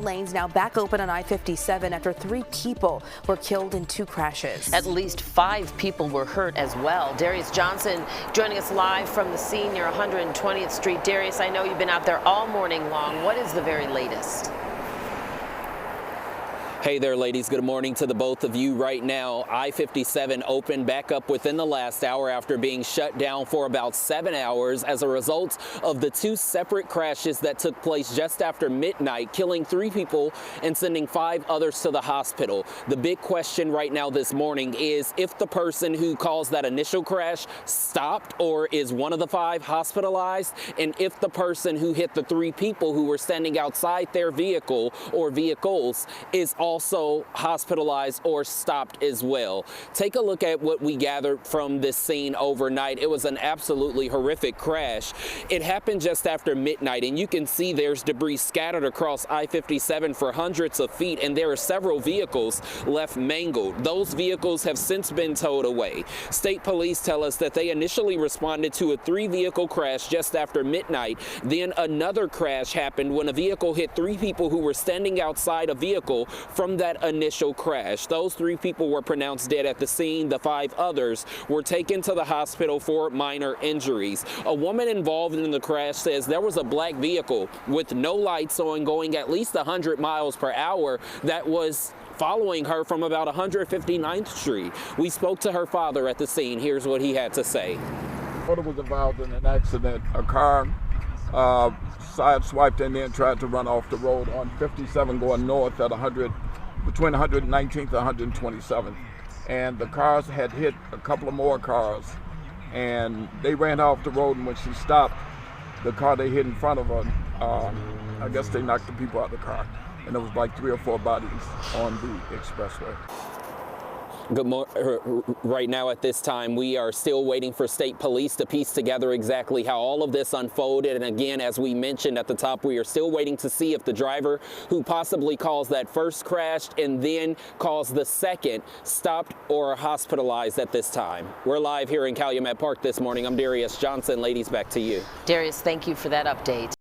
Lanes now back open on I-57 after 3 people were killed in 2 crashes. At least 5 people were hurt as well. Darius Johnson joining us live from the scene near 120th Street. Darius, I know you've been out there all morning long. What is the very latest? Hey there, ladies. Good morning to the both of you. Right now, I-57 opened back up within the last hour after being shut down for about 7 hours as a result of the 2 separate crashes that took place just after midnight, killing 3 people and sending 5 others to the hospital. The big question right now this morning is if the person who caused that initial crash stopped, or is one of the 5 hospitalized, and if the person who hit the 3 people who were standing outside their vehicle or vehicles is also hospitalized or stopped as well. Take a look at what we gathered from this scene overnight. It was an absolutely horrific crash. It happened just after midnight, and you can see there's debris scattered across I-57 for hundreds of feet, and there are several vehicles left mangled. Those vehicles have since been towed away. State police tell us that they initially responded to a 3-vehicle crash just after midnight. Then another crash happened when a vehicle hit 3 people who were standing outside a vehicle from that initial crash. Those 3 people were pronounced dead at the scene. The 5 others were taken to the hospital for minor injuries. A woman involved in the crash says there was a black vehicle with no lights on going at least 100 miles per hour that was following her from about 159th Street. We spoke to her father at the scene. Here's what he had to say. My daughter was involved in an accident. A car sideswiped and then tried to run off the road on 57 going north at between 119th and 127th. And the cars had hit a couple of more cars, and they ran off the road, and when she stopped, the car they hit in front of her, I guess they knocked the people out of the car. And there was like 3 or 4 bodies on the expressway. Good morning. Right now at this time, we are still waiting for state police to piece together exactly how all of this unfolded. And again, as we mentioned at the top, we are still waiting to see if the driver who possibly caused that first crash and then caused the second stopped or hospitalized at this time. We're live here in Calumet Park this morning. I'm Darius Johnson. Ladies, back to you. Darius, thank you for that update.